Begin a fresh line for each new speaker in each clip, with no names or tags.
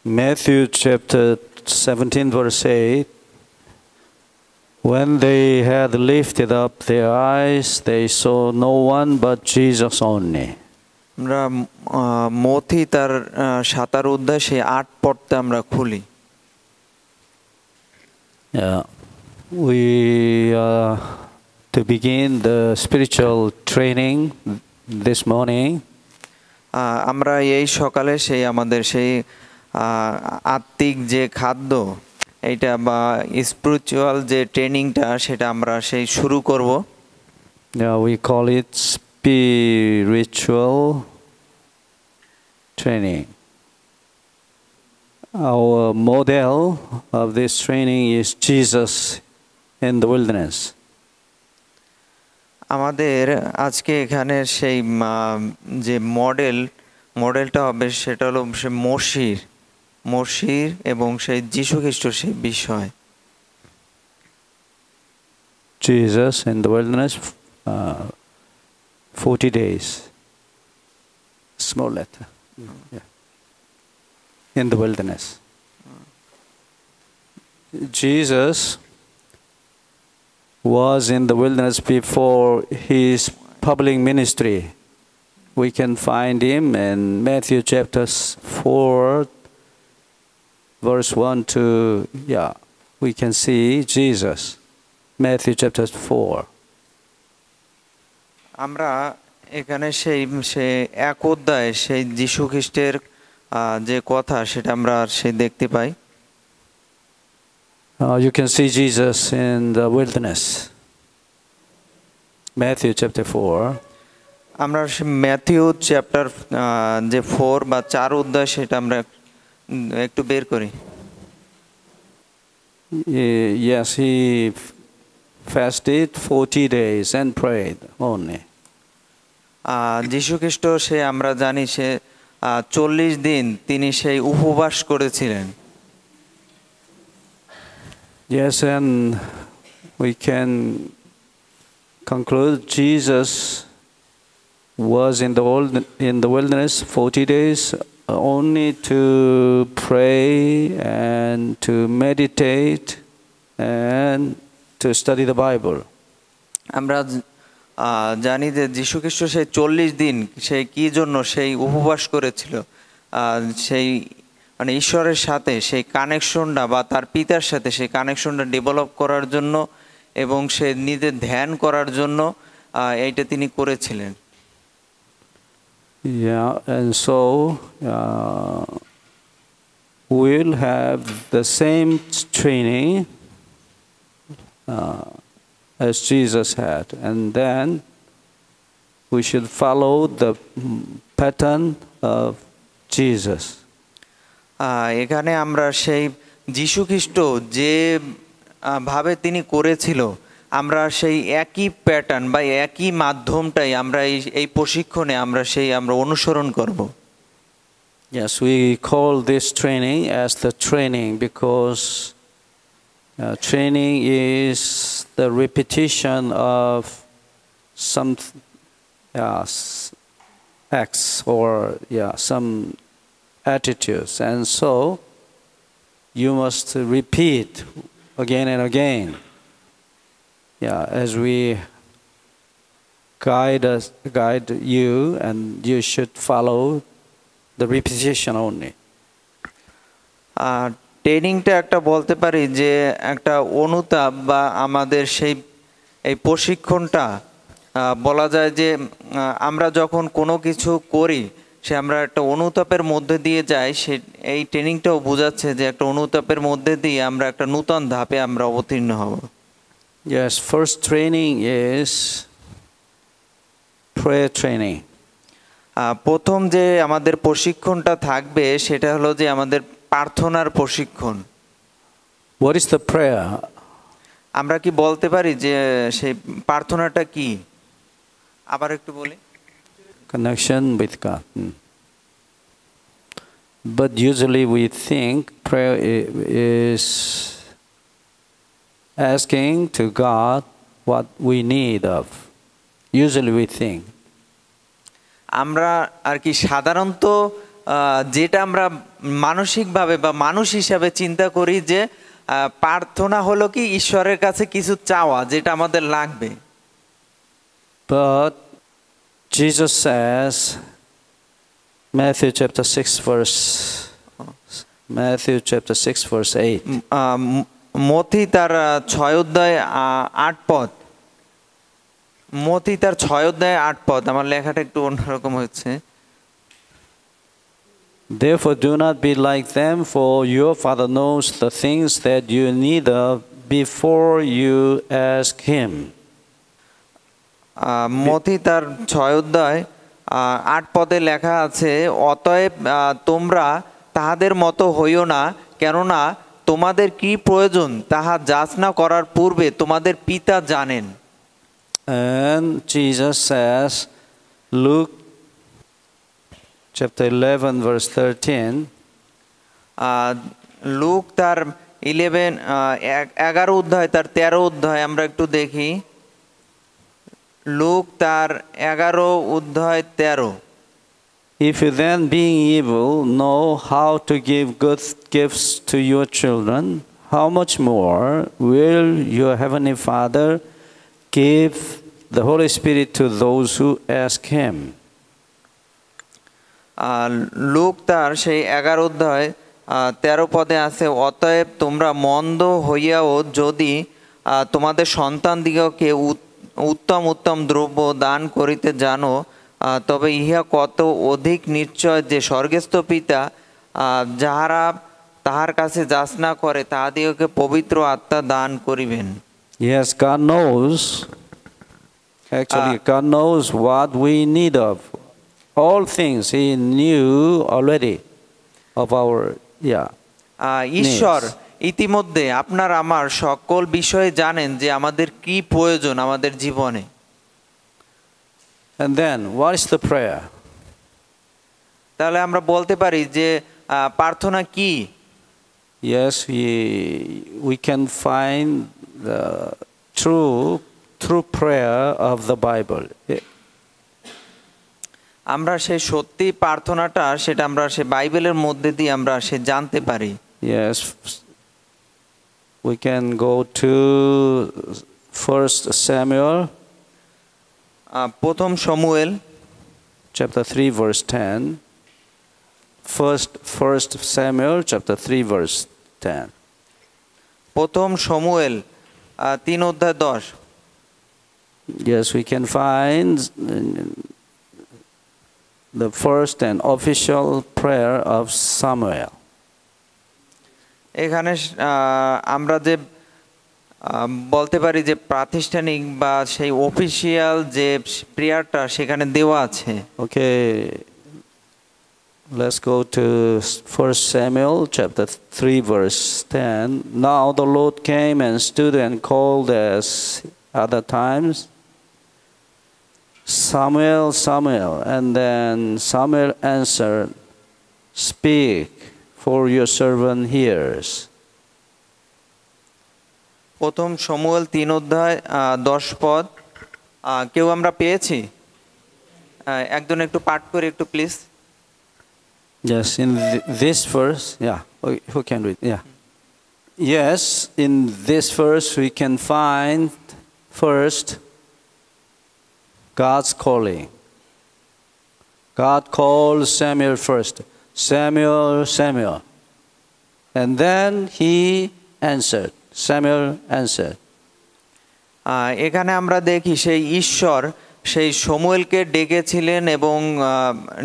Matthew chapter 17 verse 8, when they had lifted up their eyes, they saw no one but Jesus only.
আমরা মথি তার 17 অধ্যায় সেই 8 পদটা আমরা খুলি।
We to begin the spiritual training this morning.
আমরা এই সকালে সেই আমাদের সেই আত্মিক যে খাদ্য এইটা বা স্পিরিচুয়াল যে ট্রেনিংটা সেটা আমরা সেই শুরু করব।
We call it spiritual training. Our model of this training is Jesus in the wilderness.
আমাদের আজকে এখানে সেই যে মডেলটা হবে সেটা হলো মসির এবং সেই যীশু খ্রিস্টর সেই বিষয়।
Jesus in the wilderness 40 days. Small letter. Yeah. In the wilderness. Jesus was in the wilderness before his public ministry. We can find him in Matthew chapter 4, verse 1 to, we can see Jesus. Matthew chapter 4.
আমরা এখানে সেই এক অধ্যায়ে সেই যীশু খ্রিস্টের যে কথা সেটা আমরা সেই দেখতে পাই।
You can see Jesus in the wilderness. Matthew chapter 4.
আমরা ম্যাথিউ চ্যাপ্টার যে 4 বা 4 অধ্যায় সেটা আমরা একটু বের করি।
Yes, he fasted 40 days and prayed only.
যীশু খ্রিস্ট সে আমরা জানি সে 40 দিন তিনি সেই উপবাস করেছিলেন।
Yes, and we can conclude Jesus was in the wilderness 40 days only to pray and to meditate and to study the Bible.
আমরা জানি যে যীশু খ্রিস্ট সেই 40 দিন সেই কি জন্য সেই উপবাস করেছিল, সেই মানে ঈশ্বরের সাথে সেই কানেকশনটা বা তার পিতার সাথে সেই কানেকশনটা ডেভেলপ করার জন্য এবং সে নিজে ধ্যান করার জন্য এইটা তিনি করেছিলেন।
Yeah, and so we'll have the same training as Jesus had, and then we should follow the pattern of Jesus.
এখানে আমরা সেই যীশু খ্রিস্ট যে ভাবে তিনি করেছিল আমরা সেই একই প্যাটার্ন বা একই মাধ্যমটাই আমরা এই প্রশিক্ষণে আমরা অনুসরণ করব।
Yes, we call this training as the training because training is the repetition of some acts or some attitudes, and so you must repeat again and again. As we guide you, and you should follow the repetition only.
ট্রেনিংটা একটা বলতে পারি যে একটা অনুতাপ বা আমাদের সেই এই প্রশিক্ষণটা বলা যায় যে আমরা যখন কোনো কিছু করি সে আমরা একটা অনুতাপের মধ্যে দিয়ে যাই, সে এই ট্রেনিংটাও বোঝাচ্ছে যে একটা অনুতাপের মধ্যে দিয়ে আমরা একটা নূতন ধাপে আমরা অবতীর্ণ হব।
Yes, first training is prayer training.
প্রথম যে আমাদের প্রশিক্ষণটা থাকবে সেটা হলো যে আমাদের প্রার্থনার প্রশিক্ষণ।
What is the prayer?
আমরা কি বলতে পারি যে সেই প্রার্থনাটা কি? আবার একটু বলি।
Connection with God. But usually we think prayer is asking to God what we need of. Usually we think.
আমরা আর কি সাধারণত যেটা আমরা মানসিকভাবে বা মানুষ হিসাবে চিন্তা করি যে প্রার্থনা হলো কি ঈশ্বরের কাছে কিছু চাওয়া যেটা আমাদের লাগবে।
But Jesus says, Matthew chapter 6 verse 8.
মথি তার 6 অধ্যায় 8 পদ, মথি তার 6 অধ্যায় 8 পদ, আমার লেখাটা একটু অন্যরকম হচ্ছে।
Therefore do not be like them, for your Father knows the things that you need of before you ask Him.
মথি তার 6 অধ্যায় 8 পদে লেখা আছে, অতএব তোমরা তাহাদের মতো হইও না, কেননা তোমাদের কি প্রয়োজন তাহা যাচনা করার পূর্বে তোমাদের পিতা জানেন।
And Jesus says, Luke chapter 11 verse 13.
Look তার 11 অধ্যায় তার 13 অধ্যায় আমরা একটু দেখি। লুক তার 11 অধ্যায় 13।
If you then, being evil, know how to give good gifts to your children, how much more will your heavenly Father give the Holy Spirit to those who ask Him?
Look তার সেই 11 অধ্যায় 13 পদে আছে, অতএব তোমরা মন্দ হইয়াও যদি তোমাদের সন্তানদিগকে উত্তম উত্তম দ্রব্য দান করিতে জানো, তবে ইহা কত অধিক নিশ্চয় যে স্বর্গস্থ পিতা যাহারা তাহার কাছে যাচনা করে তাহাদিগকে পবিত্র আত্মা দান করিবেন।
Yes, God knows. Actually, God knows what we need of. All things He knew already of our
ঈশ্বর ইতিমধ্যে আপনার আমার সকল বিষয়ে জানেন যে আমাদের কি প্রয়োজন আমাদের জীবনে।
And then, what is the prayer?
তাহলে আমরা বলতে পারি যে প্রার্থনা কি?
Yes, we can find the true prayer of the Bible.
আমরা সেই সত্যি প্রার্থনাটা সেটা আমরা সেই বাইবেলের মধ্যে দিয়ে আমরা সে জানতে পারি।
Yes, we can go to 1 Samuel.
প্রথম শমুয়েল
chapter 3 verse 10. First Samuel chapter 3 verse 10.
প্রথম শমুয়েল 3 অধ্যায় 10।
Yes, we can find the first and official prayer of Samuel.
এখানে আমরা যে বলতে পারি যে প্রাতিষ্ঠানিক বা সেই অফিশিয়াল যে প্রেয়ারটা সেখানে দেওয়া আছে।
Okay, let's go to 1 Samuel chapter 3 verse 10. Now the Lord came and stood and called as other times, Samuel, Samuel. And then Samuel answered, Speak, for your servant hears.
প্রথম শমুয়েল 3 অধ্যায় 10 পদ। কেউ আমরা পেয়েছি? একজন একটু পাঠ করে একটু please.
Yes, in this verse, who can read? Yes, in this verse we can find first God's calling. God called Samuel first. Samuel, Samuel. And then he answered. Samuel answered.
এখানে আমরা দেখি সেই ঈশ্বর সেই শমুয়েলকে ডেকেছিলেন এবং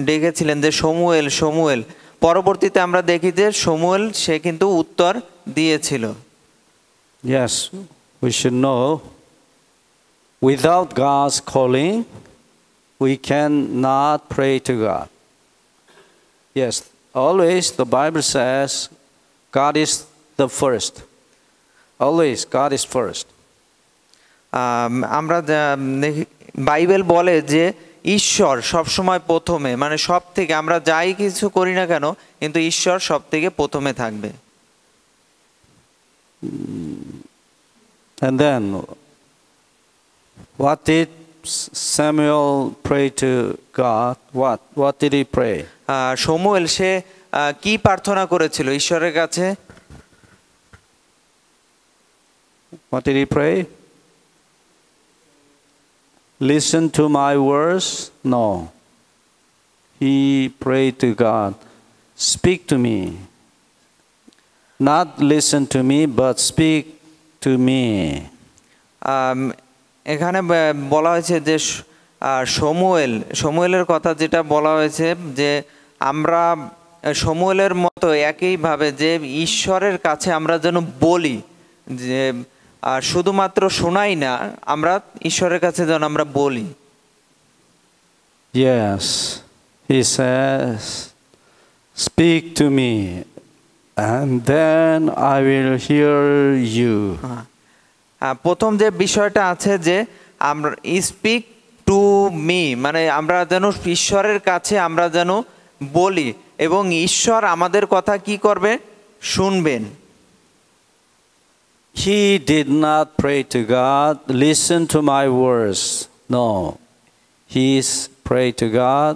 ডেকেছিলেন যে শমুয়েল শমুয়েল। পরবর্তীতে আমরা দেখি যে শমুয়েল সে কিন্তু উত্তর দিয়েছিল।
Yes, we should know without God's calling we cannot pray to God. Yes, always the Bible says God is the first. Always God is first.
আমরা বাইবেল বলে যে ঈশ্বর সবসময় প্রথমে, মানে সব থেকে আমরা যাই কিছু করি না কেন কিন্তু ঈশ্বর সব থেকে প্রথমে থাকবে।
And then what did Samuel prayed to God, what did he pray?
শমূয়েল সে কি প্রার্থনা করেছিল ঈশ্বরের কাছে?
What did he pray? Listen to my words? No. He prayed to God, speak to me. Not listen to me, but speak to me.
এখানে বলা হয়েছে যে শমূয়েলের কথা যেটা বলা হয়েছে যে আমরা শমূয়েলের মতো একইভাবে যে ঈশ্বরের কাছে আমরা যেন বলি, যে শুধুমাত্র শোনাই না, আমরা ঈশ্বরের কাছে যেন আমরা বলি।
Yes, he says, speak to me, and then I will hear you.
প্রথম যে বিষয়টা আছে যে আমরা স্পিক টু মি, মানে আমরা যেন ঈশ্বরের কাছে আমরা যেন বলি এবং ঈশ্বর আমাদের কথা কি করবে? শুনবেন।
He did not pray to God, listen to my words. No, he prayed to God,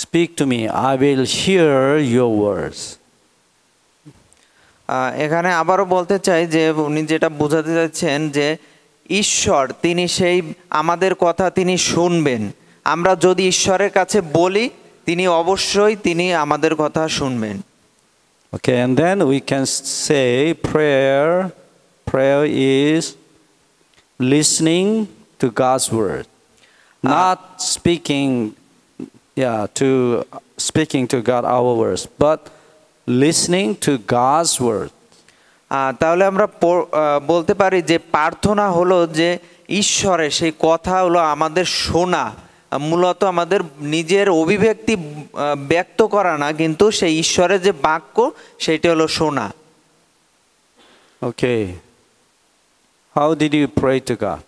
speak to me, I will hear your words.
এখানে আবারও বলতে চাই যে উনি যেটা বোঝাতে চাচ্ছেন যে ঈশ্বর তিনি সেই আমাদের কথা তিনি শুনবেন। আমরা যদি ঈশ্বরের কাছে বলি তিনি অবশ্যই তিনি আমাদের কথা শুনবেন।
Okay, and then we can say prayer is listening to God's word, not speaking to God our words, but listening to God's word.
তাহলে আমরা বলতে পারি যে প্রার্থনা হলো যে ঈশ্বরের সেই কথা হলো আমাদের শোনা, মূলত আমাদের নিজের অভিব্যক্তি ব্যক্ত করা না, কিন্তু সেই ঈশ্বরের যে বাক্য সেইটা হলো শোনা।
Okay, how did you pray to God?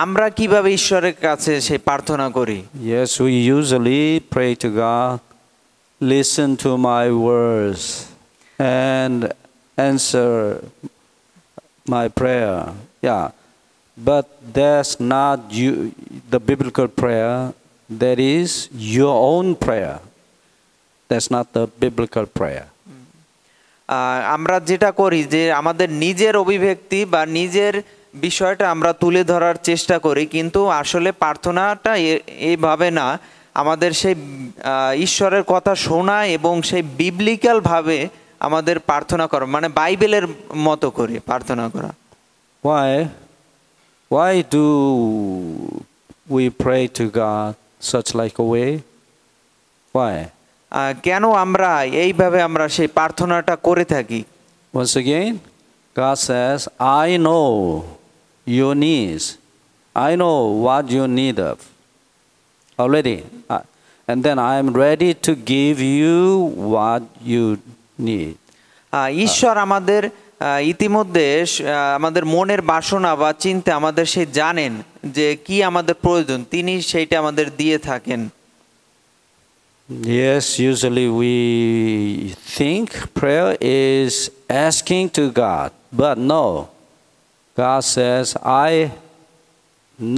আমরা কিভাবে ঈশ্বরের কাছে সেই প্রার্থনা করি?
Yes, we usually pray to God, listen to my words and answer my prayer. Yeah, but that's not the biblical prayer. That is your own prayer. That's not the biblical prayer.
আমরা যেটা করি যে আমাদের নিজের অভিব্যক্তি বা নিজের বিষয়টা আমরা তুলে ধরার চেষ্টা করি, কিন্তু আসলে প্রার্থনাটা এইভাবে না, আমাদের সেই ঈশ্বরের কথা শোনা এবং সেই বিবলিক্যাল ভাবে আমাদের প্রার্থনা করা, মানে বাইবেলের মতো করে প্রার্থনা করা।
Why do we pray to God such like a way? Why?
কেন আমরা এইভাবে আমরা সেই প্রার্থনাটা করে থাকি?
Once again, God says, I know your needs. I know what you need of already. And then I am ready to give you what you need.
ঈশ্বর আমাদের ইতিমধ্যে আমাদের মনের বাসনা বা চিন্তা আমাদের সে জানেন যে কি আমাদের প্রয়োজন, তিনি সেইটা আমাদের দিয়ে থাকেন।
Yes, usually we think prayer is asking to God, but no. God says, I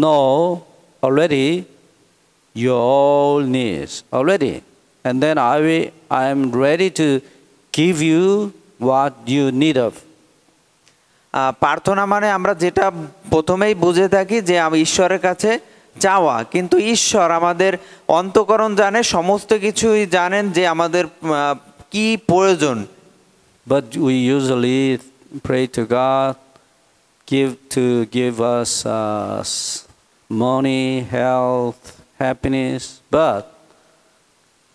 know already your all needs already, and then I am ready to give you what you need of.
প্রার্থনা মানে আমরা যেটা প্রথমেই বুঝে থাকি যে আমি ঈশ্বরের কাছে চাওয়া, কিন্তু ঈশ্বর আমাদের অন্তঃকরণ জানে, সমস্ত কিছুই জানেন যে আমাদের কি প্রয়োজন।
But we usually pray to God to give us money, health, happiness, but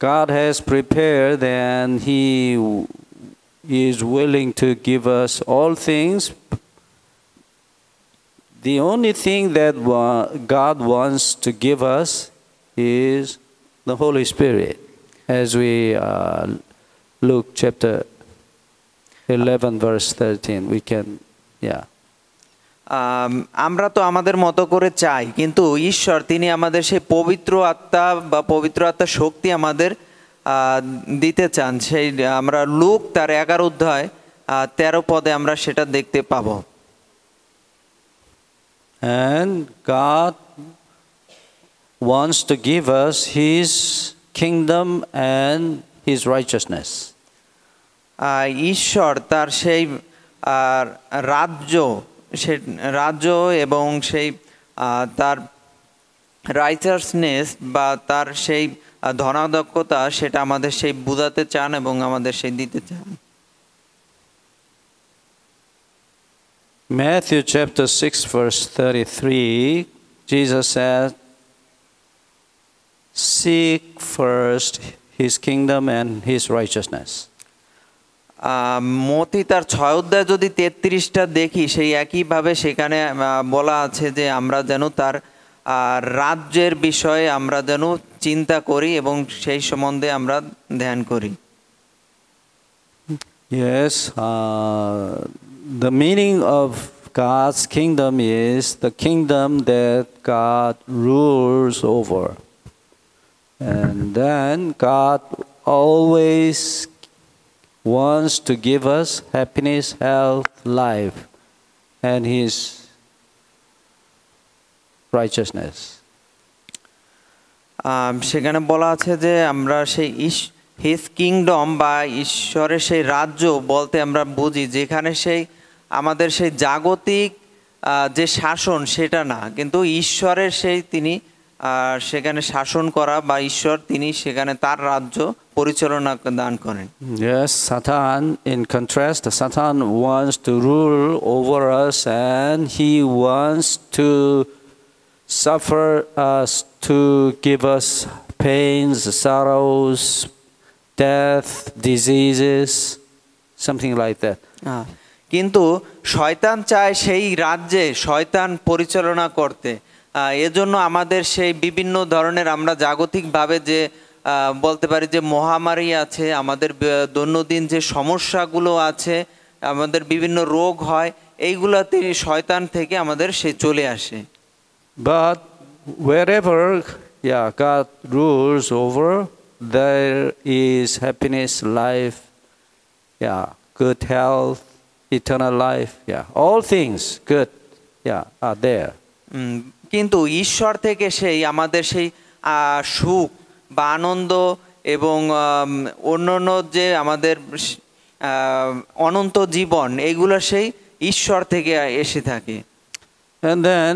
God has prepared and He is willing to give us all things. The only thing that God wants to give us is the Holy Spirit. As we Luke chapter 11 verse 13, we can,
আমরা তো আমাদের মতো করে চাই, কিন্তু ঈশ্বর তিনি আমাদের সেই পবিত্র আত্মা বা পবিত্র আত্মার শক্তি আমাদের দিতে চান। সেই আমরা লুক তার 11 অধ্যায় 13 পদে আমরা সেটা দেখতে পাবো।
And God wants to give us His kingdom and His righteousness.
ঈশ্বর তার সেই রাজ্য এবং সেই তার রাইচাসনেস বা তার সেই ধনাদক্ষতা সেটা আমাদের সেই বুঝাতে চান এবং আমাদের সেই দিতে চান।
Matthew chapter 6 verse 33, Jesus said, "Seek first His kingdom and His righteousness."
মতি তার 6 অধ্যায় যদি 33টা দেখি সেই একইভাবে সেখানে বলা আছে যে আমরা যেন তার রাজ্যের বিষয়ে আমরা যেন চিন্তা করি এবং সেই সম্বন্ধে আমরা ধ্যান করি।
Yes, the meaning of God's kingdom is the kingdom that God rules over. And then God always wants to give us happiness, health, life, and His righteousness.
সেখানে বলা আছে যে আমরা সেই হিজ কিংডম বা ঈশ্বরের সেই রাজ্য বলতে আমরা বুঝি যেখানে সেই আমাদের সেই জাগতিক যে শাসন সেটা না, কিন্তু ঈশ্বরের সেই তিনি সেখানে শাসন করা বা ঈশ্বর তিনি সেখানে তার রাজ্য পরিচালনা দান করেন।
Yes, Satan, in contrast, Satan wants to rule over us and he wants to suffer us, to give us pains, sorrows, death, diseases, something like that.
কিন্তু শয়তান চায় সেই রাজ্যে শয়তান পরিচালনা করতে, এজন্য আমাদের সেই বিভিন্ন ধরনের আমরা জাগতিকভাবে যে বলতে পারি যে মহামারী আছে, আমাদের দৈনন্দিন যে সমস্যাগুলো আছে, আমাদের বিভিন্ন রোগ হয়, এইগুলাতে শয়তান থেকে আমাদের সে চলে আসে।
But wherever God rules over, there is happiness, life, good health, eternal life, all things good are there.
কিন্তু ঈশ্বর থেকে সেই আমাদের সেই সুখ বা আনন্দ এবং অন্যান্য যে আমাদের অনন্ত জীবন এগুলো সেই ঈশ্বর থেকে এসে থাকে।
And then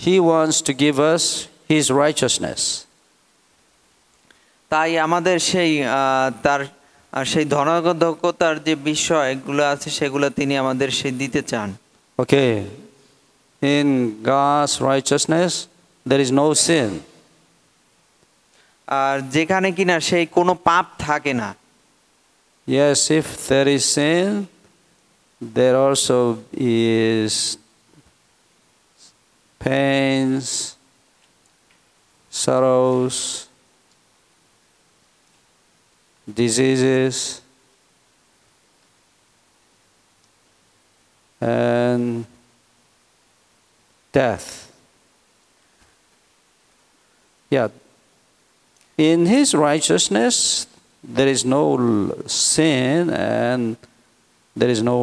He wants to give us His righteousness.
তাই আমাদের সেই তার সেই ধনাদক্ষতার যে বিষয়গুলো আছে সেগুলো তিনি আমাদের সেই দিতে চান।
Okay, in God's righteousness there is no sin.
আর যেখানে কিনা সেই কোনো পাপ থাকে না।
Yes, if there is sin, there also is pains, sorrows, diseases, and death. In His righteousness, there is no sin, and there is no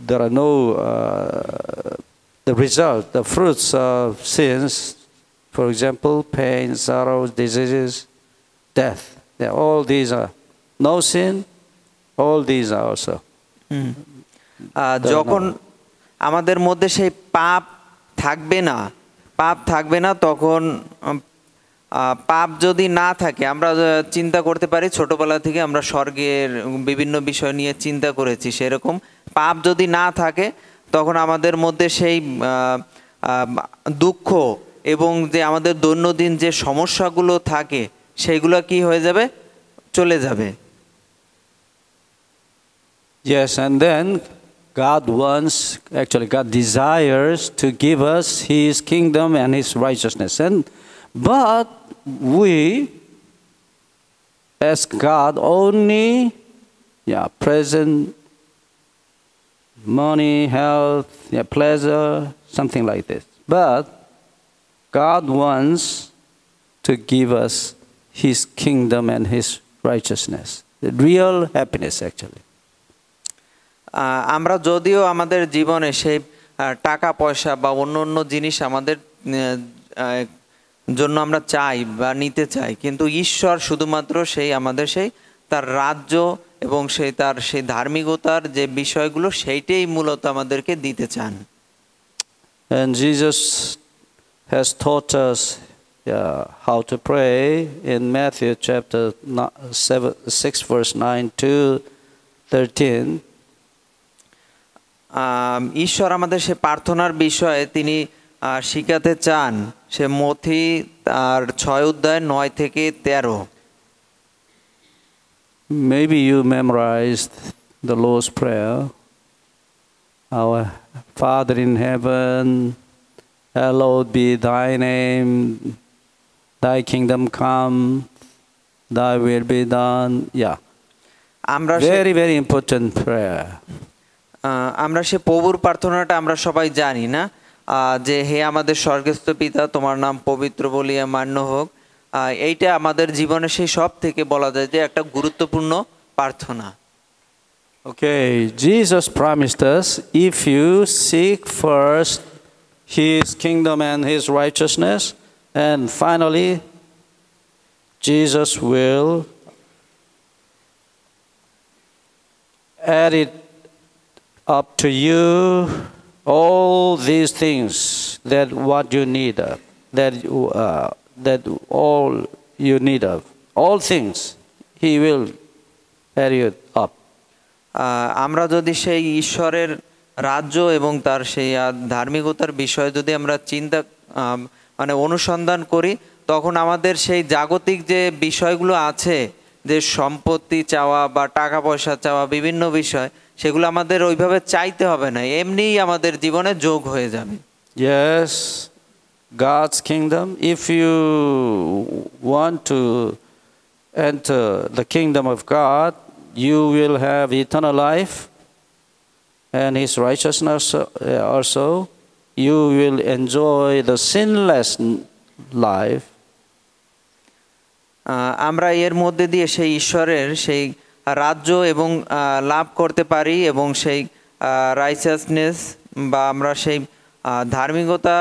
there are no the result, the fruits of sins. For example, pain, sorrows, diseases, death. All these are no sin. All these are also.
যখন আমাদের মধ্যে সেই পাপ থাকবে না তখন পাপ যদি না থাকে, আমরা চিন্তা করতে পারি ছোটবেলা থেকে আমরা স্বর্গের বিভিন্ন বিষয় নিয়ে চিন্তা করেছি, সেরকম পাপ যদি না থাকে তখন আমাদের মধ্যে সেই দুঃখ এবং যে আমাদের দৈনন্দিন যে সমস্যাগুলো থাকে সেগুলো কি হয়ে যাবে, চলে যাবে।
Yes, and then God desires to give us His kingdom and His righteousness. But we ask God only present money, health, pleasure, something like this. But God wants to give us His kingdom and His righteousness, the real happiness actually.
আমরা যদিও আমাদের জীবনে সেই টাকা পয়সা বা অন্য অন্য জিনিস আমাদের জন্য আমরা চাই বা নিতে চাই, কিন্তু ঈশ্বর শুধুমাত্র সেই আমাদের সেই তার রাজ্য এবং সেই ধার্মিকতার যে বিষয়গুলো সেইটাই মূলত আমাদেরকে দিতে চান।
And Jesus has taught us how to pray in Matthew chapter 6 verse 9 to 13.
ঈশ্বর আমাদের সে প্রার্থনার বিষয়ে তিনি শিখাতে চান, সে মথি আর 6 অধ্যায় 9 থেকে 13।
Maybe you memorized the Lord's Prayer. Our Father in heaven, hallowed be thy name, thy kingdom come, thy will be done. Yeah. Very, very important prayer.
আমরা সে প্রভুর প্রার্থনাটা আমরা সবাই জানি না, যে হে আমাদের স্বর্গস্থ পিতা, তোমার নাম পবিত্র বলিয়া মান্য হোক। এইটা আমাদের জীবনে সেই সব থেকে বলা যায় যে একটা গুরুত্বপূর্ণ প্রার্থনা।
Okay, Jesus promised us, if you seek first His kingdom and His righteousness, and finally, Jesus will add it up to you, all these things that what you need of, that all you need of, all things, He will add it up.
আমরা যদি সেই ঈশ্বরের রাজ্য এবং তার সেই ধার্মিকতার বিষয়ে যদি আমরা চিন্তা অনুসন্ধান করি, তখন আমাদের সেই জাগতিক যে বিষয়গুলো আছে, যে সম্পত্তি চাওয়া বা টাকা পয়সা চাওয়া বিভিন্ন বিষয়, সেগুলো আমাদের ওইভাবে চাইতে হবে না, এমনিই আমাদের জীবনে যোগ হয়ে যাবে।
Yes, God's kingdom, if you want to enter the kingdom of God, you will have eternal life, and His righteousness also. You will enjoy the sinless life.
আমরা এর মধ্যে দিয়ে সেই ঈশ্বরের সেই রাজ্য এবং লাভ করতে পারি, এবং সেই রাইচাসনেস বা আমরা সেই ধার্মিকতা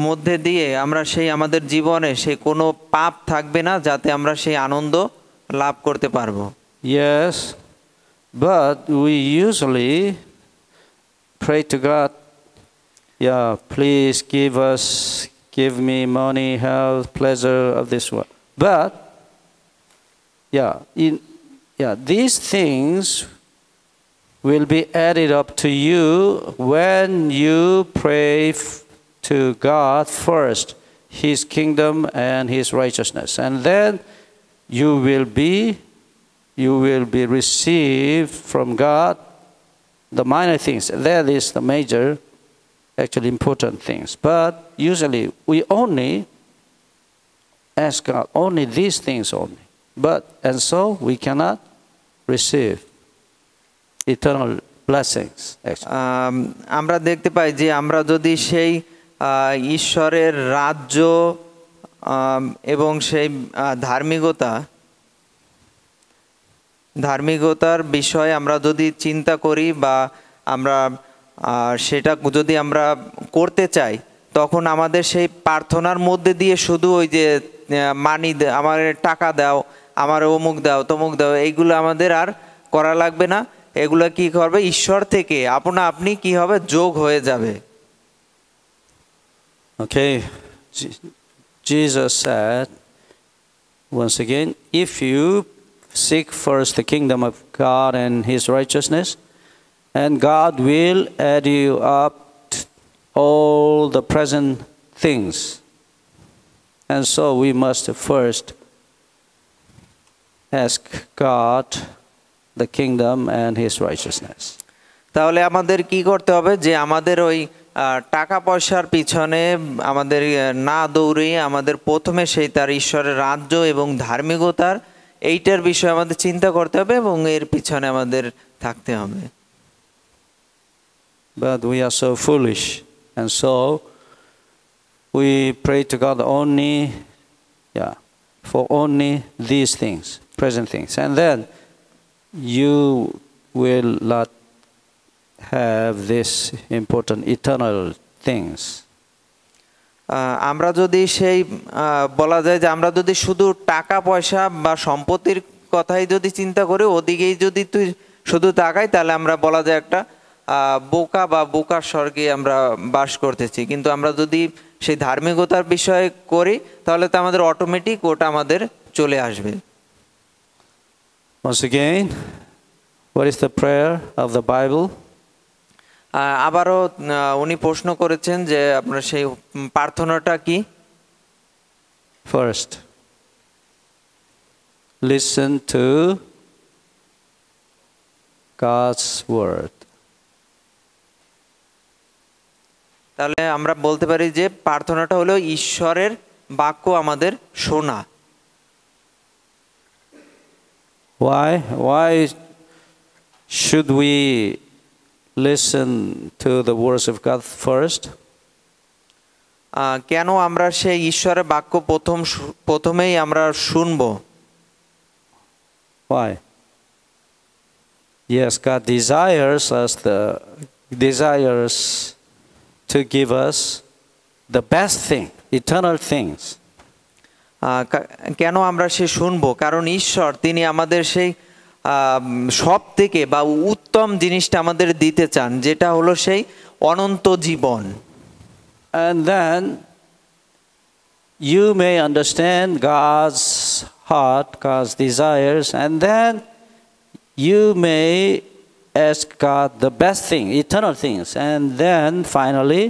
মধ্যে দিয়ে আমরা সেই আমাদের জীবনে সেই কোনো পাপ থাকবে না, যাতে আমরা সেই আনন্দ লাভ করতে পারবো।
Yes, but we usually pray to God, yeah, please give me money, health, pleasure of this world. But these things will be added up to you when you pray to God first, His kingdom and His righteousness, and then you will be received from God the minor things. That is the major, actually important things. But usually we only ask God only these things only. And so we cannot receive eternal blessings.
আমরা দেখতে পাই যে আমরা যদি সেই ঈশ্বরের রাজ্য এবং সেই ধার্মিকতার বিষয়ে আমরা যদি চিন্তা করি বা আমরা সেটা যদি আমরা করতে চাই, তখন আমাদের সেই প্রার্থনার মধ্যে দিয়ে শুধু ওই যে মানি, আমার টাকা দাও, আমার অমুক দাও, তমুক দাও, এইগুলো আমাদের আর করা লাগবে না। এগুলো কি করবে? ঈশ্বর থেকে আপনি কি হবে? যোগ হয়ে যাবে।
Okay, Jesus said once again, if you seek first the kingdom of God and His righteousness, and God will add you up all the present things. And so we must first ask God the kingdom and His righteousness.
তাহলে আমাদের কি করতে হবে? যে আমাদের ওই টাকা পয়সার পিছনে আমাদের না দৌড়িয়ে আমাদের প্রথমে সেই তার ঈশ্বরের রাজ্য এবং ধার্মিকতার এইটার বিষয়ে আমাদের চিন্তা করতে হবে এবং এর পিছনে আমাদের থাকতে হবে।
But we are so foolish, and so we pray to God only, for only these things, present things, and then you will not have these important eternal things.
আমরা যদি সেই বলা যায় যে আমরা যদি শুধু টাকা পয়সা বা সম্পত্তির কথাই যদি চিন্তা করি, ওদিকেই যদি তুই শুধু তাকাই, তাহলে আমরা বলা যায় একটা বোকা বা বোকার স্বর্গে আমরা বাস করতেছি। কিন্তু আমরা যদি সেই ধার্মিকতার বিষয়ে করি, তাহলে তো আমাদের অটোমেটিক ওটা আমাদের চলে আসবে।
Once again, what is the prayer of the Bible?
আবারও উনি প্রশ্ন করেছেন যে আপনার সেই প্রার্থনাটা কি?
First, listen to God's word.
তাহলে আমরা বলতে পারি যে প্রার্থনাটা হলো ঈশ্বরের বাক্য আমাদের শোনা।
Why should we listen to the words of God first?
কেন আমরা সেই ঈশ্বরের বাক্য প্রথমেই আমরা শুনবো?
Why? Yes, God desires to give us the best thing, eternal things.
কেন আমরা সে শুনবো? কারণ ঈশ্বর তিনি আমাদের সেই সব থেকে বা উত্তম জিনিসটা আমাদের দিতে চান, যেটা হলো সেই অনন্ত জীবন।
And then you may understand God's heart, God's desires, and then you may ask God the best thing, eternal things, and then finally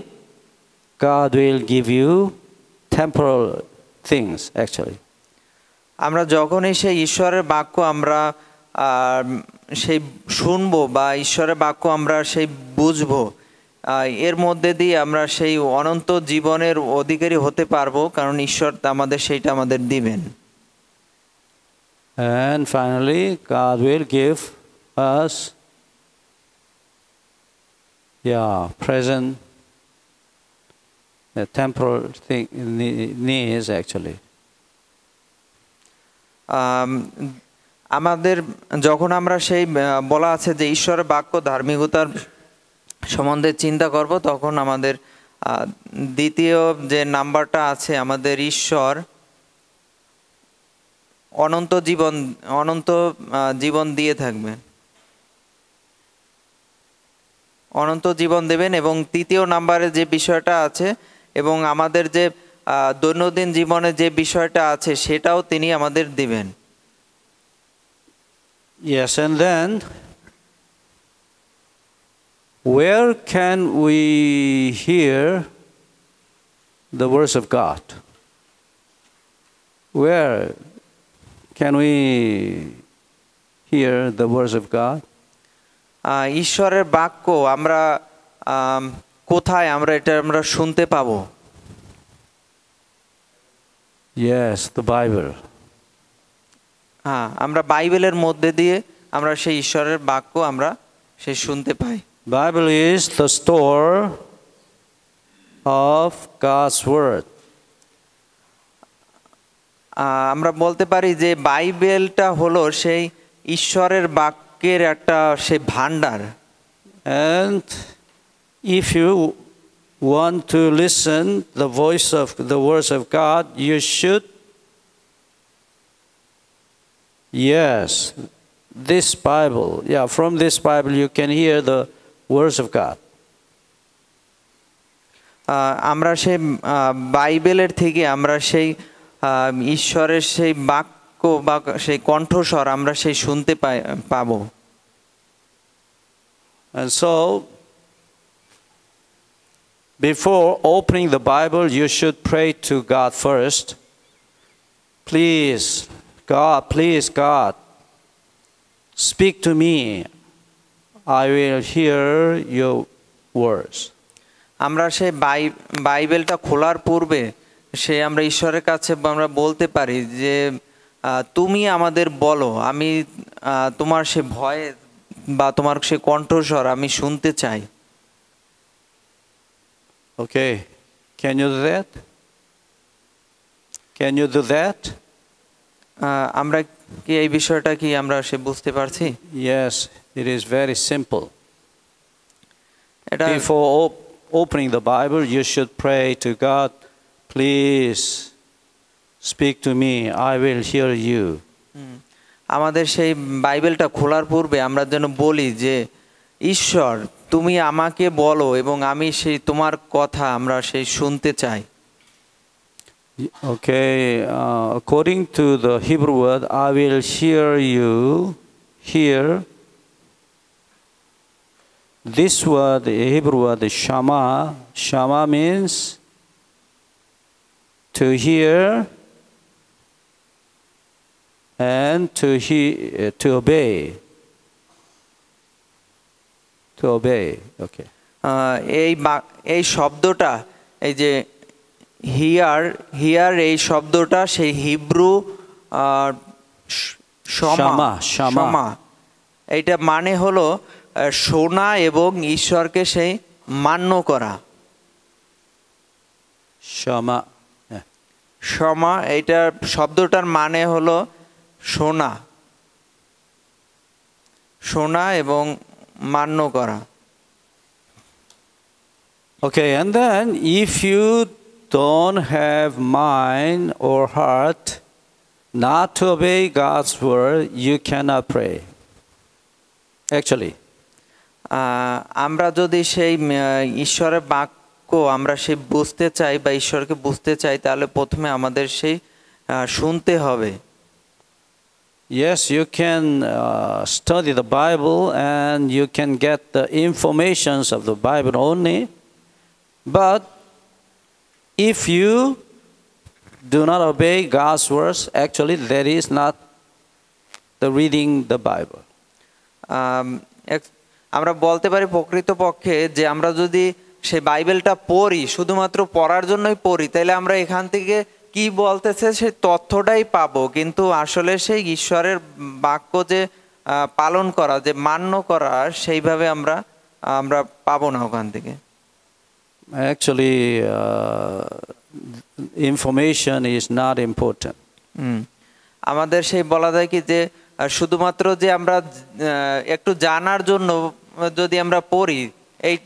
God will give you temporal things actually.
আমরা যখনই সেই ঈশ্বরের বাক্য আমরা সেই শুনবো বা ঈশ্বরের বাক্য আমরা সেই বুঝবো, এর মধ্যে দিয়ে আমরা সেই অনন্ত জীবনের অধিকারী হতে পারবো, কারণ ঈশ্বর আমাদের সেইটা আমাদের দিবেন।
And finally God will give us present the temporal thing needs actually.
আমাদের যখন আমরা সেই বলা আছে যে ঈশ্বরের বাক্য ধার্মিকতার সম্বন্ধে চিন্তা করব, তখন আমাদের দ্বিতীয় যে নাম্বারটা আছে, আমাদের ঈশ্বর অনন্ত জীবন দিয়ে থাকবেন, অনন্ত জীবন দেবেন। এবং তৃতীয় নাম্বারে যে বিষয়টা আছে এবং আমাদের যে দৈনন্দিন জীবনে যে বিষয়টা আছে, সেটাও তিনি আমাদের দিবেন।
Yes, and then where can we hear the words of God? Where can we hear the words of God?
ঈশ্বরের বাক্য আমরা কোথায় আমরা শুনতে পাবো?
Yes, the Bible.
আমরা বাইবেলের মধ্যে দিয়ে আমরা সেই ঈশ্বরের বাক্য আমরা সেই শুনতে পাই।
Bible is the store of God's word.
আমরা বলতে পারি যে বাইবেলটা হলো সেই ঈশ্বরের বাক্যের একটা সেই ভান্ডার।
And if you want to listen the voice of the words of God, you should, yes, this Bible, from this Bible you can hear the words of God.
আমরা সেই বাইবেলের থেকে আমরা সেই ঈশ্বরের সেই বাক্য বা সেই কণ্ঠস্বর আমরা সেই শুনতে পাবো।
And so before opening the Bible, you should pray to God first. Please, God, speak to me. I will hear your words.
আমরা সেই বাইবেলটা খোলার পূর্বে সে আমরা ঈশ্বরের কাছে আমরা বলতে পারি যে তুমি আমাদের বলো, আমি তোমার সে ভয় বা তোমার সে কণ্ঠস্বর আমি শুনতে চাই।
Okay, can you do that? Can you do that?
আমরা কি এই বিষয়টা কি আমরা সে বুঝতে পারছি?
Yes, it is very simple.
এটা
Before opening the Bible, you should pray to God, please speak to me, I will hear you.
আমাদের সেই বাইবেলটা খোলার পূর্বে আমরা যেন বলি যে ঈশ্বর তুমি আমাকে বলো এবং আমি সেই তোমার কথা আমরা সেই শুনতে চাই।
Okay, according to the Hebrew word, I will hear you, hear. This word, the Hebrew word, is shama. Shama means to hear and to obey. To obey, okay.
এই শব্দটা এই যে হিয়ার এই শব্দটা সেই হিব্রু শমা এইটা মানে হলো শোনা এবং ঈশ্বরকে সেই মান্য করা। শমা এইটা শব্দটার মানে হলো শোনা এবং মান্য করা।
Okay, and then if you don't have mind or heart not to obey God's word, you cannot pray. Actually,
আমরা যদি সেই ঈশ্বরের বাক্য আমরা সেই বুঝতে চাই বা ঈশ্বরকে বুঝতে চাই তাহলে প্রথমে আমাদের সেই শুনতে হবে।
Yes, you can study the Bible and you can get the informations of the Bible only, but if you do not obey God's words, actually that is not the reading the Bible.
আমরা বলতে পারি প্রকৃতপক্ষে যে আমরা যদি সেই বাইবেলটা পড়ি শুধুমাত্র পড়ার জন্যই পড়ি তাহলে আমরা এখান থেকে কি বলতেছে সেই তথ্যটাই পাবো, কিন্তু আসলে সেই ঈশ্বরের বাক্য যে পালন করা যে মান্য করা সেইভাবে আমরা পাবো না ওখান থেকে।
Actually, information is not important.
আমাদের সেই বলা যায় কি যে শুধুমাত্র যে আমরা একটু জানার জন্য যদি আমরা পড়ি এই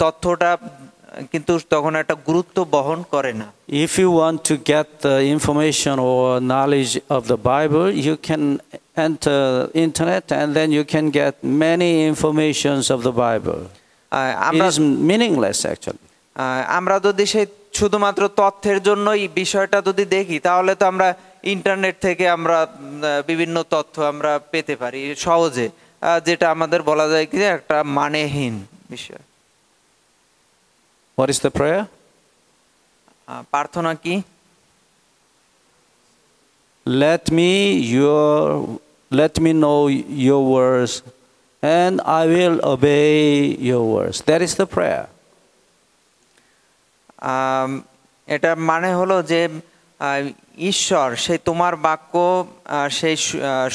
তথ্যটা কিন্তু তখন একটা গুরুত্ব বহন করে না।
If you want to get the information or knowledge of the Bible, you can enter internet and then you can get many informations of the Bible. It is meaningless actually.
আমরা যদি সেই শুধুমাত্র তথ্যের জন্য এই বিষয়টা যদি দেখি তাহলে তো আমরা ইন্টারনেট থেকে আমরা বিভিন্ন তথ্য আমরা পেতে পারি সহজে, যেটা আমাদের বলা যায় কি একটা মানেহীন বিষয়।
What is the prayer?
প্রার্থনা কি?
Let me know your words and I will obey your words. That is the prayer.
এটা মানে হলো যে ঈশ্বর সেই তোমার বাক্য সেই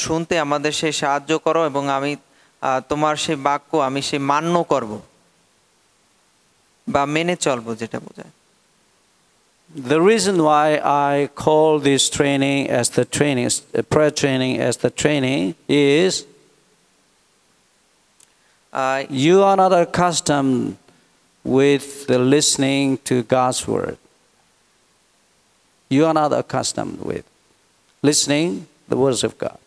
শুনতে আমাদের সেই সাহায্য করো এবং আমি তোমার সেই বাক্য আমি সেই মান্য করব বা মেনে চলবো, যেটা বোঝায়।
The reason why I call this training as the training, prayer training as the training is you are not accustomed with the listening to God's word. You are not accustomed with listening the words of God.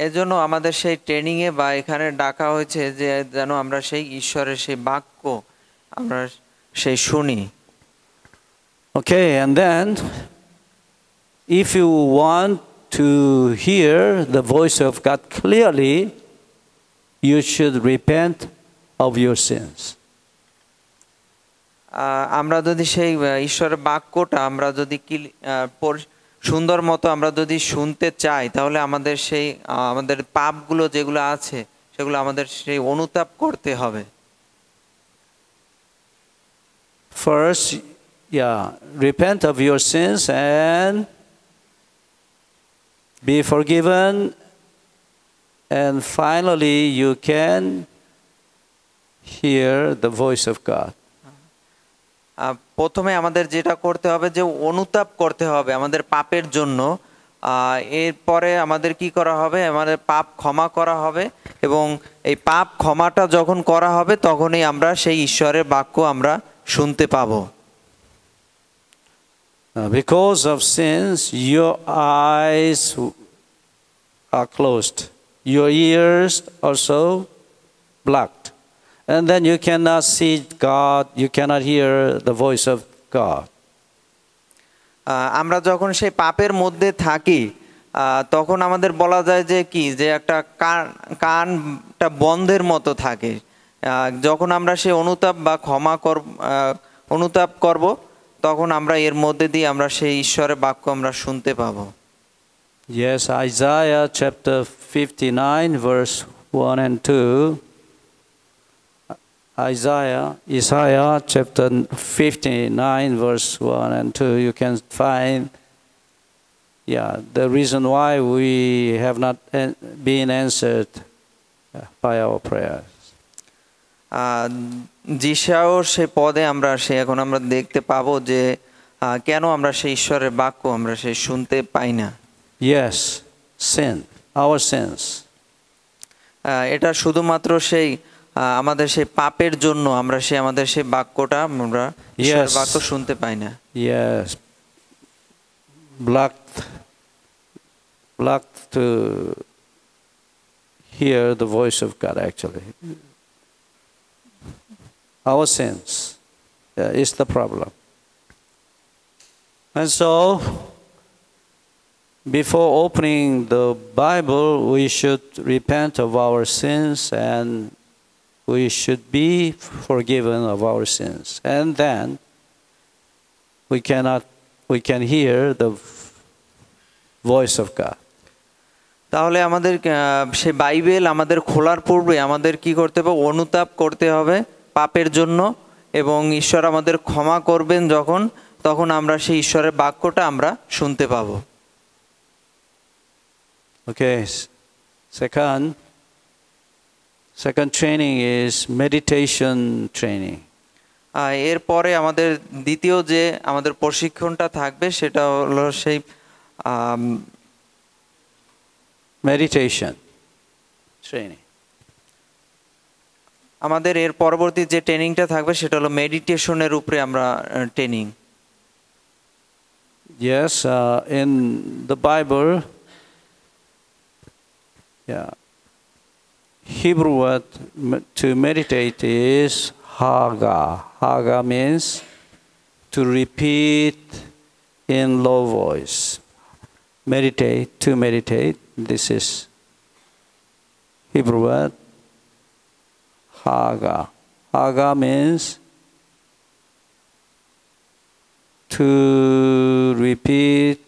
এজন্য আমাদের সেই training এ বা এখানে ডাকা হয়েছে যে যেন আমরা সেই ঈশ্বরের সেই বাক্য আমরা সেই শুনি।
Okay, and then if you want to hear the voice of God clearly, you should repent of your sins.
আমরা যদি সেই ঈশ্বরের বাক্যটা আমরা যদি সুন্দর মতো আমরা যদি শুনতে চাই তাহলে আমাদের সেই আমাদের পাপগুলো যেগুলো আছে সেগুলো আমাদের সেই অনুতাপ করতে হবে।
First, repent of your sins and be forgiven, and finally you can hear the voice of God.
প্রথমে আমাদের যেটা করতে হবে যে অনুতাপ করতে হবে আমাদের পাপের জন্য, এরপরে আমাদের কি করা হবে, আমাদের পাপ ক্ষমা করা হবে, এবং এই পাপ ক্ষমাটা যখন করা হবে তখনই আমরা সেই ঈশ্বরের বাক্য আমরা শুনতে পাবো।
Because of sins, your eyes are closed, your ears also blocked, and then you cannot see God, you cannot hear the voice of God.
আমরা যখন সেই পাপের মধ্যে থাকি তখন আমাদের বলা যায় যে কি, যে একটা কানটা বন্ধের মতো থাকে। যখন আমরা সেই অনুতাপ বা অনুতাপ করব তখন আমরা এর মধ্যে দিয়ে আমরা সেই ঈশ্বরের বাক্য আমরা শুনতে পাবো।
Yes, Isaiah chapter 59 verse 1 and 2. Isaiah chapter 59 verse 1 and 2, you can find the reason why we have not been answered by our prayers.
যিশায়ার সেই পদে আমরা এখন আমরা দেখতে পাবো যে কেন আমরা সেই ঈশ্বরের বাক্য আমরা সেই শুনতে পাই না।
Yes, sin, our sins.
এটা শুধুমাত্র সেই আমাদের সেই পাপের জন্য আমরা সেই আমাদের সেই বাক্যটা আমরা ঈশ্বরের বাক্য শুনতে পাই না।
Yes, blocked to hear the voice of God actually. Our sins is the problem. And so, before opening the Bible, we should repent of our sins and we should be forgiven of our sins. And then we can hear the voice of God.
তাহলে আমাদের সেই Bible আমাদের খোলার পূর্বে আমাদের কি করতে হবে, অনুতাপ করতে হবে পাপের জন্য, এবং ঈশ্বর আমাদের ক্ষমা করবেন যখন, তখন আমরা সেই ঈশ্বরের বাক্যটা আমরা শুনতে পাবো।
Okay, second training is meditation training.
এরপরে আমাদের দ্বিতীয় যে আমাদের প্রশিক্ষণটা থাকবে সেটা হলো সেই
meditation training.
আমাদের এর পরবর্তী যে ট্রেনিংটা থাকবে সেটা হলো মেডিটেশনের উপরে আমরা training.
Yes, in the Bible, Hebrew word to meditate is haga. Haga means to repeat in low voice. Meditate, to meditate. This is Hebrew word haga. Haga means to repeat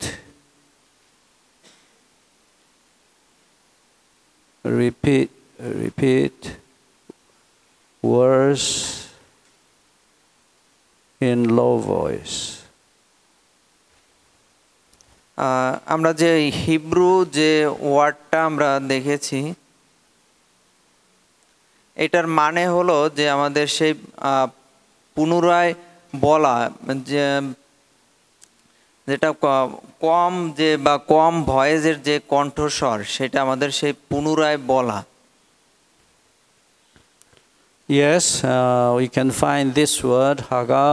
words in low voice.
আমরা যে Hebrew যে ওয়ার্ডটা আমরা দেখেছি, এটার মানে হলো যে আমাদের সেই পুনরায় বলা, যেটা কম যে বা কম ভয়েসের যে কণ্ঠস্বর, সেটা আমাদের সেই পুনরায় বলা।
Yes, we can find this word haga,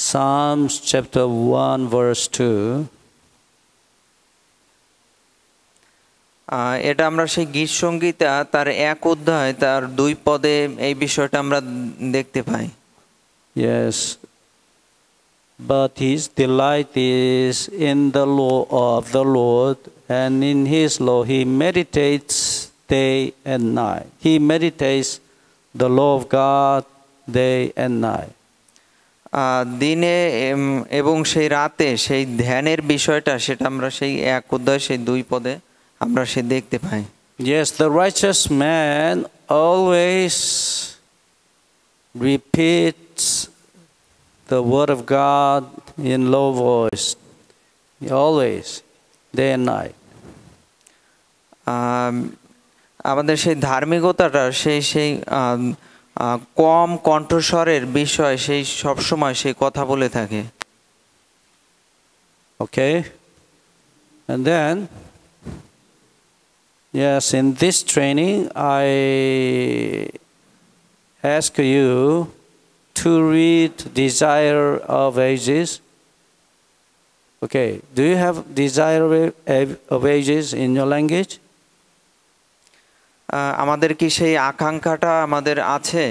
Psalms chapter 1 verse 2.
এটা আমরা সেই গীত সংগীতা তার 1 অধ্যায় তার 2 পদে এই বিষয়টা আমরা দেখতে পাই।
Yes, but his delight is in the law of the Lord, and in his law he meditates day and night. He meditates the law of God day and night.
দিনে এবং সেই রাতে সেই ধ্যানের বিষয়টা সেটা আমরা সেই 1 অধ্যায় সেই 2 পদে আমরা সে দেখতে পাই।
Yes, the righteous man always repeats the word of God in low voice, always, day and night.
আমাদের সেই ধার্মিকতাটা সেই কম কণ্ঠস্বরের বিষয় সেই সব সময় সেই কথা বলে থাকে।
Okay, And then, yes, in this training, I ask you to read Desire of Ages. Okay, do you have Desire of Ages in your language?
আমাদের কি সেই আকাঙ্ক্ষাটা আমাদের আছে?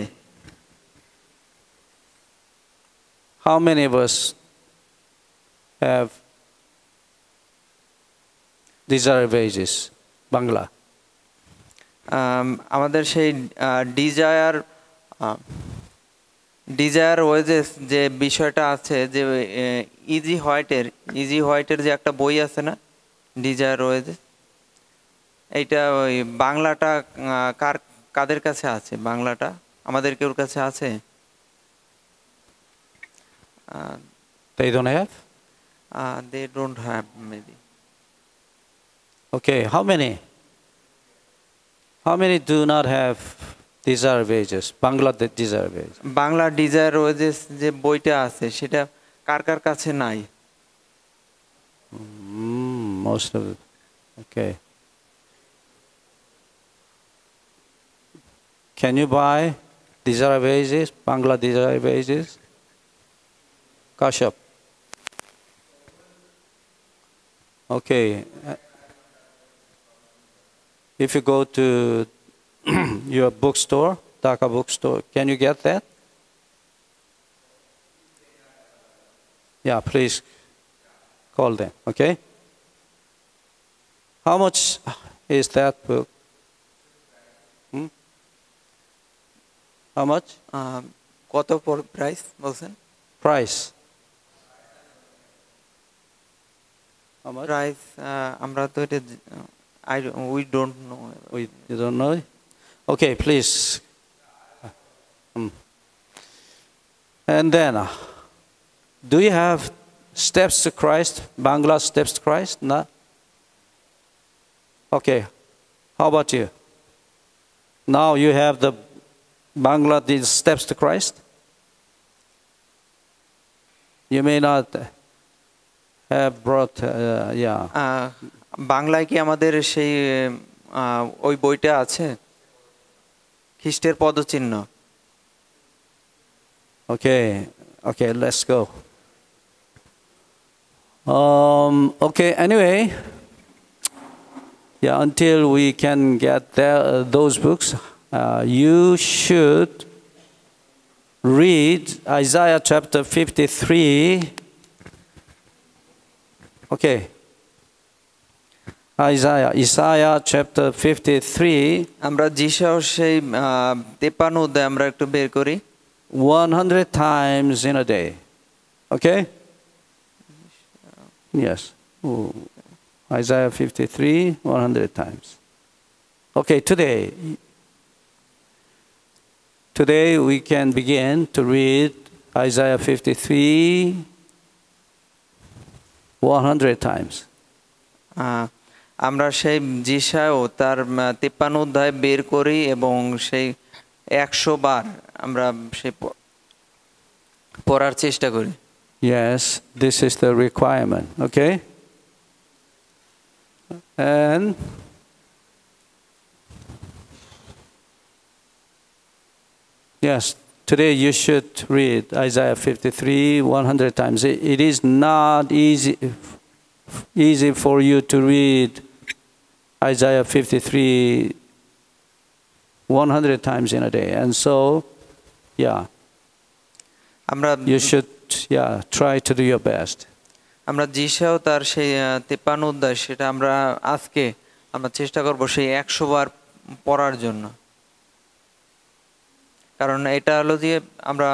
How many of us have Desire of Ages? Bangla.
আমাদের সেই desire of ages যে বিষয়টা আছে, যে ইজি হোয়াইটের যে একটা বই আছে না, ডিজায়ার ওয়েজেস, এইটা ওই বাংলাটা কাদের কাছে আছে? বাংলাটা আমাদের কেউর কাছে আছে?
They don't have?
They don't have, maybe.
Okay, how many? How many do not have Desire of Ages? Bangla Desire of Ages.
Bangla desire of ages যে বইটা আছে সেটা কার কার কাছে নাই?
Most of it. Okay. Can you buy Desire of Ages, Bangla Desire of Ages? Kashyap. Okay. If you go to your bookstore, Dhaka bookstore, can you get that? Yeah, please call them, okay? How much is that book? How much?
কত price বলছেন?
Price. How much?
Price আমরা তো এটা we don't know.
You don't know? Okay, please. And then, do you have Steps to Christ, Bangla Steps to Christ? No? Okay, how about you? Now you have the Bangla Steps to Christ? You may not have brought, yeah.
বাংলায় কি আমাদের সেই ওই বইটা আছে, খ্রিস্টের পদচিহ্ন?
Okay, let's go. Okay, anyway, yeah, until we can get those books, you should read Isaiah chapter 53. Okay. Isaiah chapter 53.
আমরা যিশাও সেই 53 অধ্যায় আমরা একটু বের করি।
100 times in a day. Okay? Yes. Ooh. Isaiah 53, 100 times. Okay, today we can begin to read Isaiah 53, 100 times.
আমরা সেই যিশাও তার 53 অধ্যায় বের করি এবং সেই 100 বার আমরা সেই পড়ার চেষ্টা করি।
Yes, this is the requirement, okay? And yes, today you should read Isaiah 53 100 times. It is not easy for you to read Isaiah 53 100 times in a day. And so, yeah, you should try to do your best.
আমরা যিশাও তার সেই 53 অধ্যায় সেটা আমরা আজকে আমরা চেষ্টা করব সেই 100 বার পড়ার জন্য, কারণ এটা হলো যে আমরা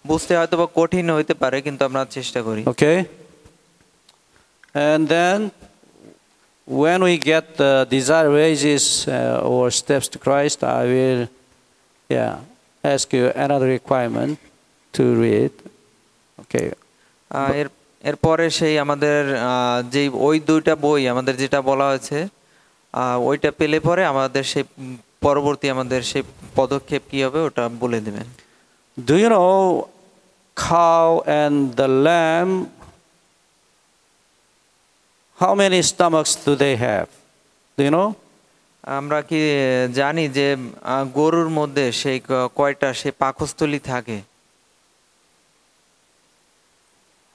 বুঝতে হয়তো বা কঠিন হইতে পারে কিন্তু আমরা চেষ্টা করি।
Okay? And then when we get the Desire of Ages or Steps to Christ, I will ask you another requirement to read. Okay.
এরপরে সেই আমাদের যে ওই দুইটা বই আমাদের যেটা বলা হয়েছে ওইটা পেলে পরে আমাদের সেই পরবর্তী আমাদের সেই পদক্ষেপ কি হবে ওটা বলে দিবেন।
Do you know cow and the lamb, How many stomachs do they have? Do you know?
আমরা কি জানি যে গরুর মধ্যে সেই কয়টা সেই পাকস্থলী থাকে?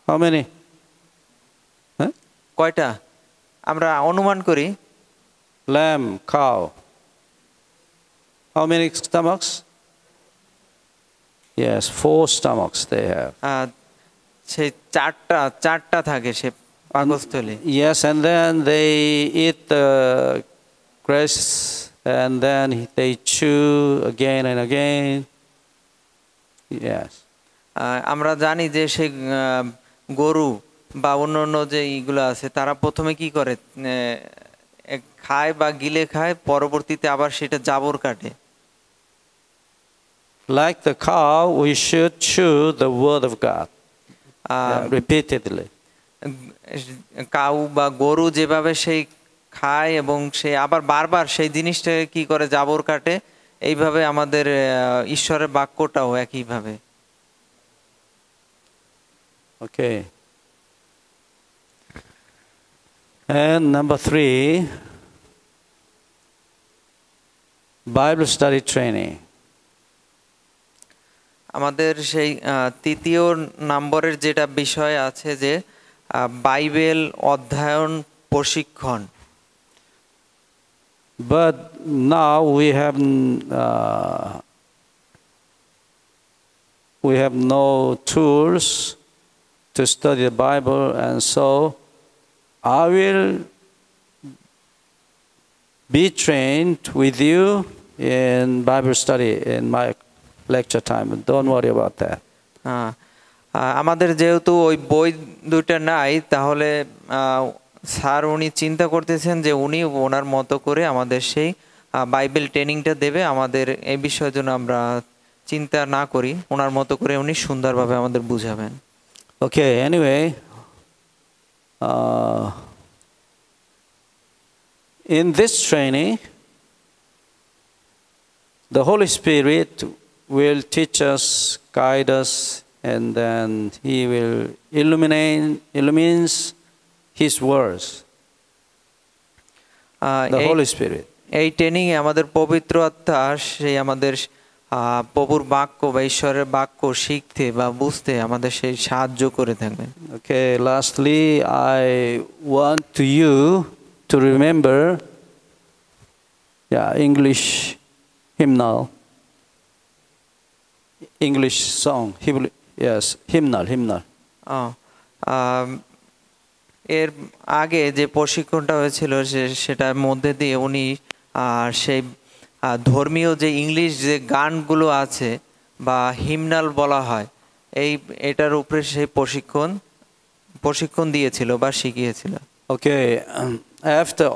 How many? Huh?
কয়টা? আমরা অনুমান করি।
Lamb, cow. How many stomachs? Yes, 4 stomachs they have.
সেই চারটা থাকে সে পাকস্থলী।
Yes, and then they eat the grass and then they chew again and again. Yes.
আমরা জানি যে সেই গরু বা অন্যান্য যে ইগুলো আছে তারা প্রথমে কি করে খায় বা গিলে খায়, পরবর্তীতে আবার সেটা জাবর কাটে।
Like the cow, we should chew the word of God repeatedly.
Cow বা গরু যেভাবে সেই খায় এবং সে আবার বারবার সেই জিনিসটা কি করে জাবর কাটে, এইভাবে আমাদের ঈশ্বরের বাক্যটাও একইভাবে।
Okay. And number 3, Bible study training.
আমাদের সেই তৃতীয় নম্বরের যেটা বিষয় আছে যে বাইবেল অধ্যয়ন প্রশিক্ষণ।
But now we have no tools to study the Bible, and so I will be trained with you in Bible study in my lecture time. Don't worry about that.
আমাদের যেহেতু ওই বই দুটো নাই, তাহলে স্যার উনি চিন্তা করতেছেন যে উনি ওনার মতো করে আমাদের সেই বাইবেল ট্রেনিংটা দেবে। আমাদের এই বিষয়ের জন্য আমরা চিন্তা না করি, ওনার মতো করে উনি সুন্দরভাবে আমাদের বুঝাবেন।
Okay, anyway, in this training, the Holy Spirit will teach us, guide us, and then He will illumines His words. The Holy Spirit.
এই ট্রেনিং এ আমাদের পবিত্র আত্মা সেই আমাদের প্রভুর বাক্য বা ঈশ্বরের বাক্য শিখতে বা বুঝতে আমাদের সেই সাহায্য করে থাকবেন।
Okay, lastly, I want you to remember, English hymnal, English song, yes, hymnal.
এর আগে যে প্রশিক্ষণটা হয়েছিল সেটার মধ্যে দিয়ে উনি সেই ধর্মীয় যে ইংলিশ যে গানগুলো আছে বা হিমনাল বলা হয়, এটার উপরে সেই প্রশিক্ষণ দিয়েছিল বা শিখিয়েছিল।
Okay, after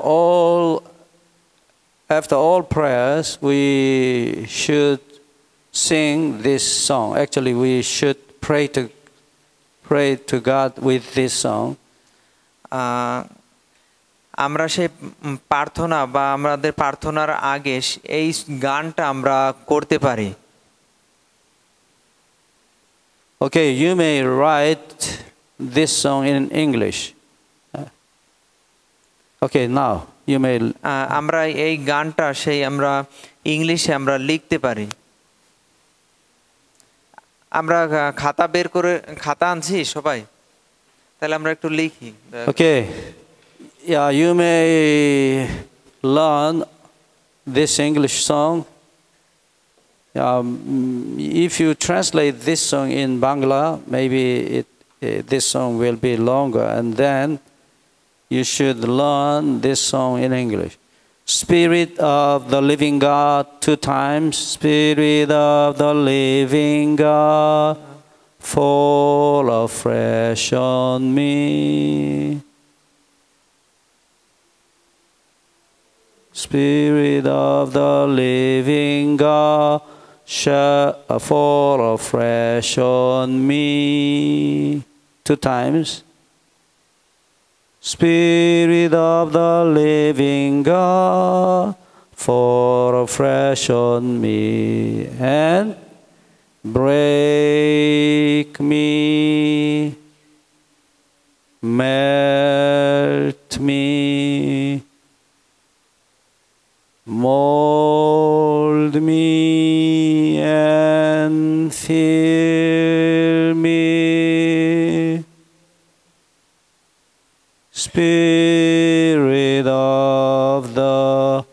all prayers, we should sing this song. Actually, we should pray to God with this song.
আমরা সেই প্রার্থনা বা আমাদের প্রার্থনার আগে এই গানটা আমরা করতে পারি।
Okay, you may write this song in English. Okay, now you may.
আমরা এই গানটা সেই আমরা ইংলিশে আমরা লিখতে পারি। আমরা খাতা আনছি সবাই, তাহলে আমরা একটু লিখি।
Okay. Yeah, you may learn this English song. If you translate this song in Bangla, maybe this song will be longer, and then you should learn this song in English. Spirit of the living God, 2 times. Spirit of the living God, fall afresh on me. Spirit of the living God, fall afresh on me. 2 times. Spirit of the living God, fall afresh on me and break me, melt mold me and fill me. Spirit of the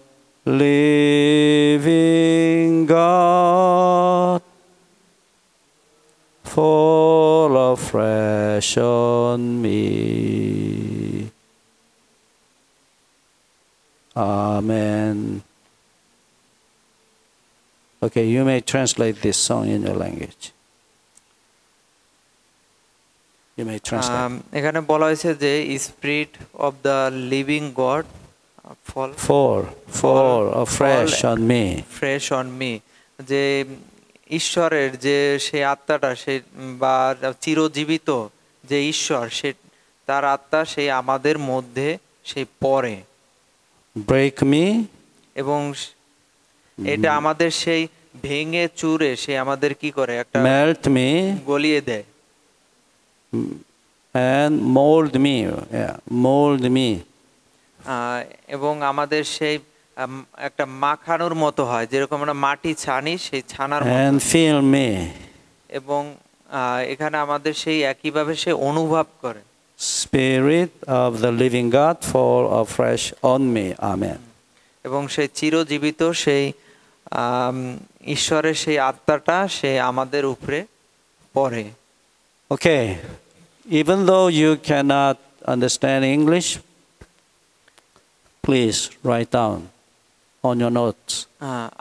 living God, fall afresh on me. Amen. Okay, you may translate this song in your language. You may translate.
এখানে বলা হয়েছে যে spirit of the living god
fall afresh on me.
Fresh on me, যে ঈশ্বরের যে সেই আত্মাটা সে বা চিরজীবিত যে ঈশ্বর সে তার আত্মা সেই আমাদের মধ্যে সেই পড়ে
Break me.
এবং এটা আমাদের সেই ভেঙে চুরে সে আমাদের কি করে একটা
Melt me.
গলিয়ে দেয়
And mold me. Yeah, mold me.
এবং আমাদের সেই একটা মাখানোর মতো হয়, যেরকম আমরা মাটি ছানি সেই ছানার মতো।
And fill me.
এবং এখানে আমাদের সেই একইভাবে সে অনুভব করে।
Spirit of the living God, fall afresh on me. Amen.
এবং সেই চিরজীবিত সেই ঈশ্বরের সেই আত্মাটা সে আমাদের উপরে পড়ে।
Okay, even though you cannot understand English, please write down on your notes.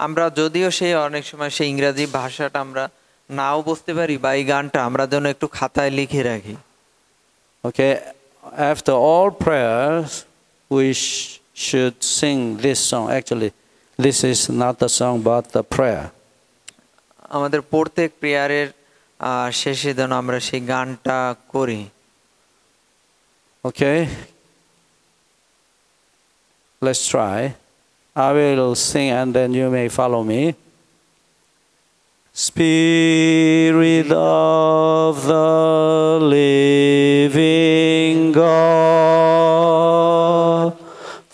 আমরা যদিও সেই অনেক সময় সেই ইংরেজি ভাষাটা আমরা নাও বুঝতে পারি, বা এই গানটা আমরা যেন একটু খাতায় লিখে রাখি।
Okay, after all prayers, we should sing this song. Actually, this is not the song but the prayer.
আমাদের প্রত্যেক প্রেয়ারের শেষে যেন আমরা সেই গানটা করি।
Okay, let's try. I will sing and then you may follow me. Spirit of the living God,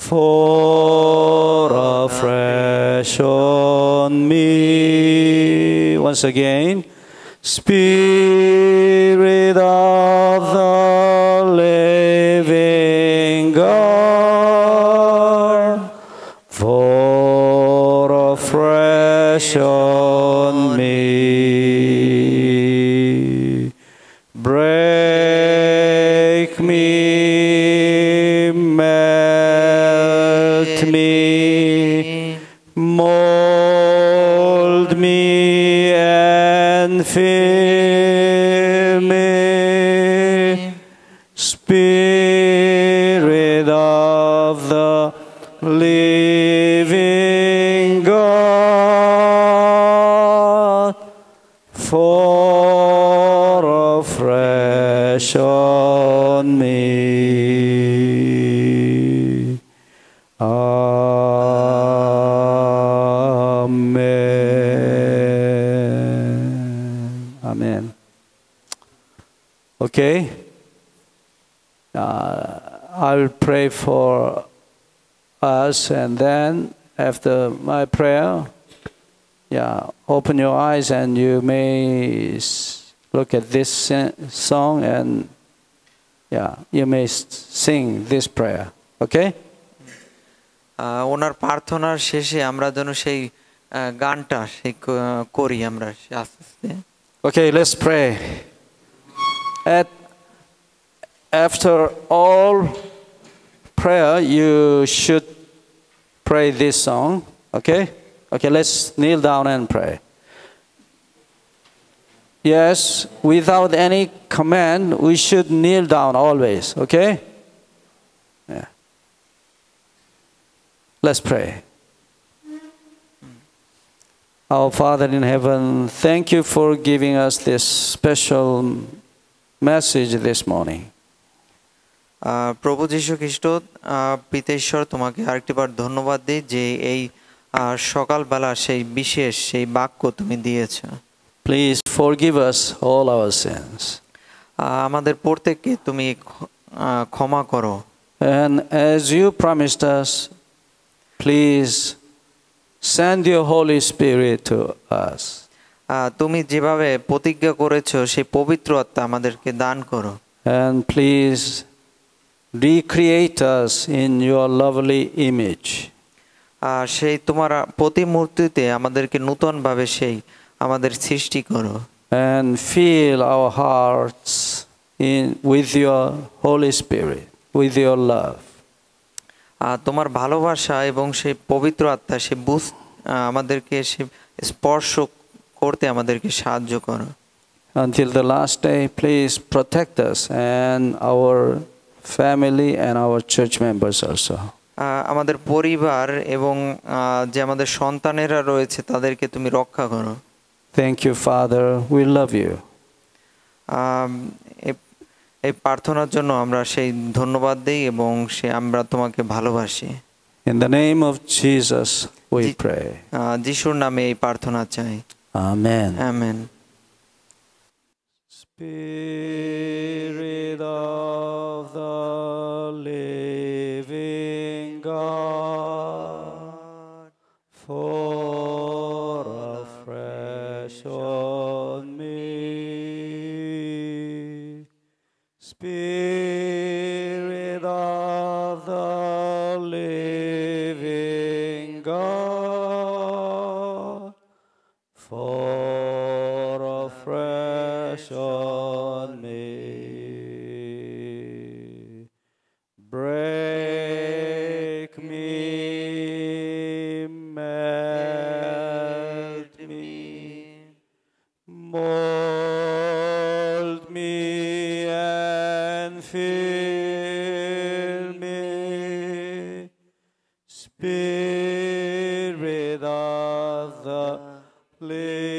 fall afresh on me. Once again. Spirit of the living God, fall afresh on me. Break me, melt me, mold me and fill me. Spirit of the living God, fall afresh on me. Amen. Amen. Okay. I will pray for us, and then after my prayer, open your eyes and you may look at this song, and you may sing this prayer. Okay?
ওনার প্রার্থনার শেষে আমরা যেন সেই গানটা সেই করি আমরা আস্তে আস্তে।
Okay, let's pray. After all prayer, you should pray this song. Okay? Okay, let's kneel down and pray. Yes, without any command, we should kneel down always. Okay? Yeah. Let's pray. Our Father in heaven, thank you for giving us this special message this morning.
প্রভু যীশু খ্রিস্ট, পিতা ঈশ্বর, তোমাকে আরেকটিবার ধন্যবাদ দিই যে এই সকালবেলা সেই বিশেষ সেই বাক্য তুমি দিয়েছ।
Please forgive us all our sins.
আমাদের প্রত্যেককে তুমি ক্ষমা করো।
And as you promised us, please Send your Holy Spirit to us.
তুমি যেভাবে প্রতিজ্ঞা করেছো সেই পবিত্র আত্মা আমাদেরকে দান করো।
And please recreate us in your lovely image.
সেই তোমার প্রতিমূর্তিতে আমাদেরকে নূতনভাবে সেই আমাদের সৃষ্টি করো।
And fill our hearts with your Holy Spirit, with your love.
তোমার ভালোবাসা এবং সেই পবিত্র আত্মা সে আমাদেরকে সে স্পর্শ করতে আমাদেরকে সাহায্য করো।
Until the last day, please protect us and our family and our church members also.
আমাদের পরিবার এবং যে আমাদের সন্তানেরা রয়েছে তাদেরকে তুমি রক্ষা করো।
Thank you, Father. We love you.
এই প্রার্থনার জন্য আমরা সেই ধন্যবাদ দেই এবং আমরা তোমাকে ভালোবাসি।
In the name of Jesus we pray.
যিশুর নামে এই প্রার্থনা চাই।
Amen.
Amen.
Spirit of the living God, fall afresh on me. Spirit of the living God, fall afresh on me. Break me, melt me, mold me and fill me. Spirit of the living